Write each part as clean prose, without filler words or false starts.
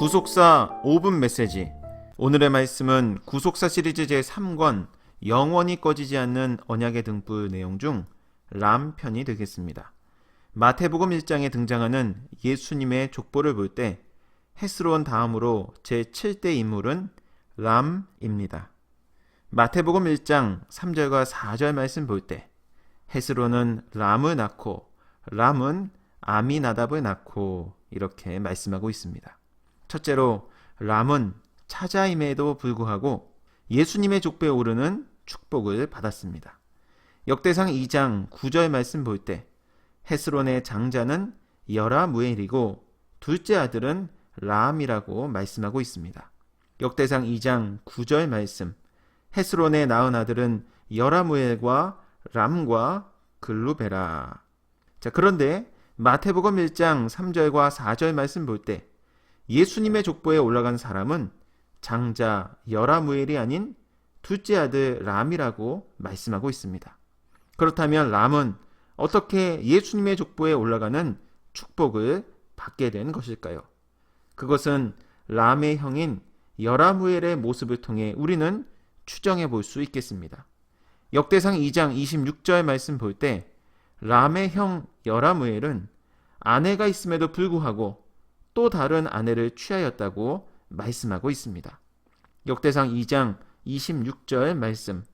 구속사 5분 메시지. 오늘의 말씀은 구속사 시리즈 제3권 영원히 꺼지지 않는 언약의 등불 내용 중 람 편이 되겠습니다. 마태복음 1장에 등장하는 예수님의 족보를 볼 때 헤스론 다음으로 제7대 인물은 람입니다. 마태복음 1장 3절과 4절 말씀 볼 때 헤스론은 람을 낳고 람은 아미나답을 낳고 이렇게 말씀하고 있습니다. 첫째로 람은 차자임에도 불구하고 예수님의 족보에 오르는 축복을 받았습니다. 역대상 2장 9절 말씀 볼 때 헤스론의 장자는 여라무엘이고 둘째 아들은 람이라고 말씀하고 있습니다. 역대상 2장 9절 말씀, 헤스론의 낳은 아들은 여라무엘과 람과 글루베라. 그런데 마태복음 1장 3절과 4절 말씀 볼 때 예수님의 족보에 올라간 사람은 장자 여라무엘이 아닌 둘째 아들 람이라고 말씀하고 있습니다. 그렇다면 람은 어떻게 예수님의 족보에 올라가는 축복을 받게 된 것일까요? 그것은 람의 형인 여라무엘의 모습을 통해 우리는 추정해 볼 수 있겠습니다. 역대상 2장 26절 말씀 볼 때 람의 형 여라무엘은 아내가 있음에도 불구하고 또 다른 아내를 취하였다고 말씀하고 있습니다. 역대상 2장 26절 말씀,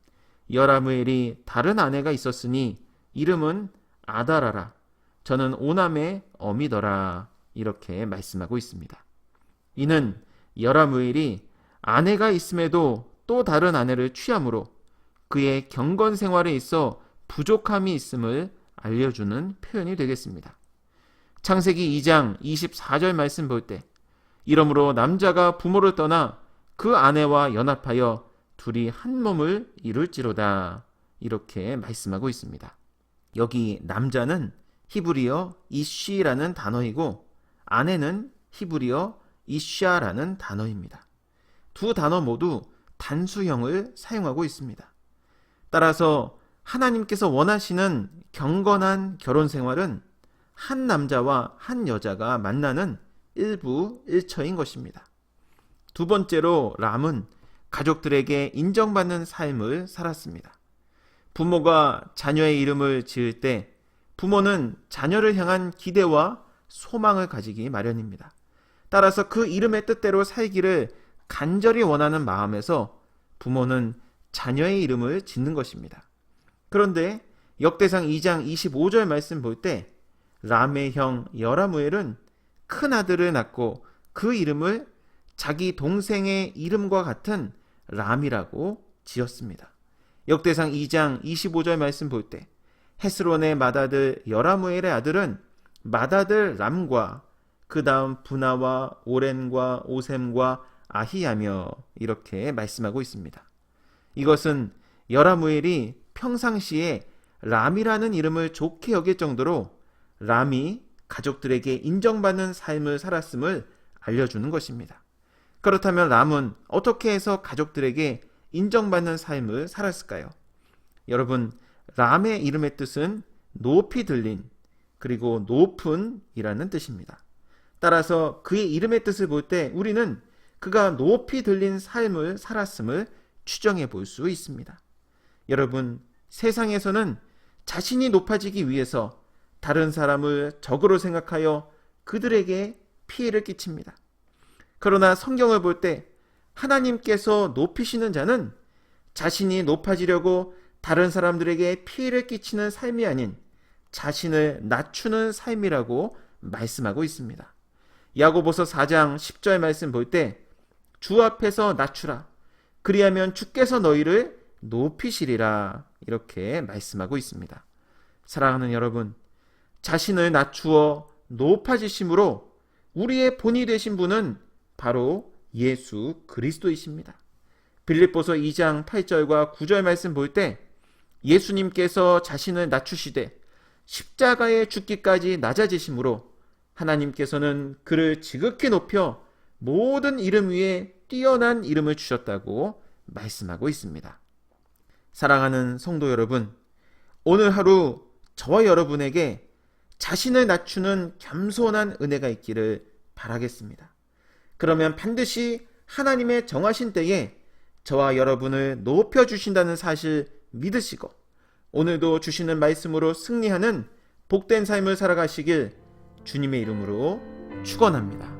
여라무엘이 다른 아내가 있었으니 이름은 아다라라. 저는 오남의 어미더라. 이렇게 말씀하고 있습니다. 이는 여라무엘이 아내가 있음에도 또 다른 아내를 취함으로 그의 경건 생활에 있어 부족함이 있음을 알려주는 표현이 되겠습니다. 창세기 2장 24절 말씀 볼 때 이러므로 남자가 부모를 떠나 그 아내와 연합하여 둘이 한 몸을 이룰지로다. 이렇게 말씀하고 있습니다. 여기 남자는 히브리어 이쉬라는 단어이고 아내는 히브리어 이샤라는 단어입니다. 두 단어 모두 단수형을 사용하고 있습니다. 따라서 하나님께서 원하시는 경건한 결혼 생활은 한 남자와 한 여자가 만나는 일부 일처인 것입니다. 두 번째로 람은 가족들에게 인정받는 삶을 살았습니다. 부모가 자녀의 이름을 지을 때 부모는 자녀를 향한 기대와 소망을 가지기 마련입니다. 따라서 그 이름의 뜻대로 살기를 간절히 원하는 마음에서 부모는 자녀의 이름을 짓는 것입니다. 그런데 역대상 2장 25절 말씀 볼 때 람의 형 여라무엘은 큰 아들을 낳고 그 이름을 자기 동생의 이름과 같은 람이라고 지었습니다. 역대상 2장 25절 말씀 볼 때 헤스론의 맏아들 여라무엘의 아들은 맏아들 람과 그 다음 분하와 오렌과 오셈과 아히야며 이렇게 말씀하고 있습니다. 이것은 여라무엘이 평상시에 람이라는 이름을 좋게 여길 정도로 람이 가족들에게 인정받는 삶을 살았음을 알려주는 것입니다. 그렇다면 람은 어떻게 해서 가족들에게 인정받는 삶을 살았을까요? 여러분, 람의 이름의 뜻은 높이 들린 그리고 높은 이라는 뜻입니다. 따라서 그의 이름의 뜻을 볼 때 우리는 그가 높이 들린 삶을 살았음을 추정해 볼 수 있습니다. 여러분, 세상에서는 자신이 높아지기 위해서 다른 사람을 적으로 생각하여 그들에게 피해를 끼칩니다. 그러나 성경을 볼 때 하나님께서 높이시는 자는 자신이 높아지려고 다른 사람들에게 피해를 끼치는 삶이 아닌 자신을 낮추는 삶이라고 말씀하고 있습니다. 야고보서 4장 10절 말씀 볼 때 주 앞에서 낮추라. 그리하면 주께서 너희를 높이시리라. 이렇게 말씀하고 있습니다. 사랑하는 여러분, 자신을 낮추어 높아지심으로 우리의 본이 되신 분은 바로 예수 그리스도이십니다. 빌립보서 2장 8절과 9절 말씀 볼 때 예수님께서 자신을 낮추시되 십자가에 죽기까지 낮아지심으로 하나님께서는 그를 지극히 높여 모든 이름 위에 뛰어난 이름을 주셨다고 말씀하고 있습니다. 사랑하는 성도 여러분, 오늘 하루 저와 여러분에게 자신을 낮추는 겸손한 은혜가 있기를 바라겠습니다. 그러면 반드시 하나님의 정하신 때에 저와 여러분을 높여주신다는 사실 믿으시고 오늘도 주시는 말씀으로 승리하는 복된 삶을 살아가시길 주님의 이름으로 축원합니다.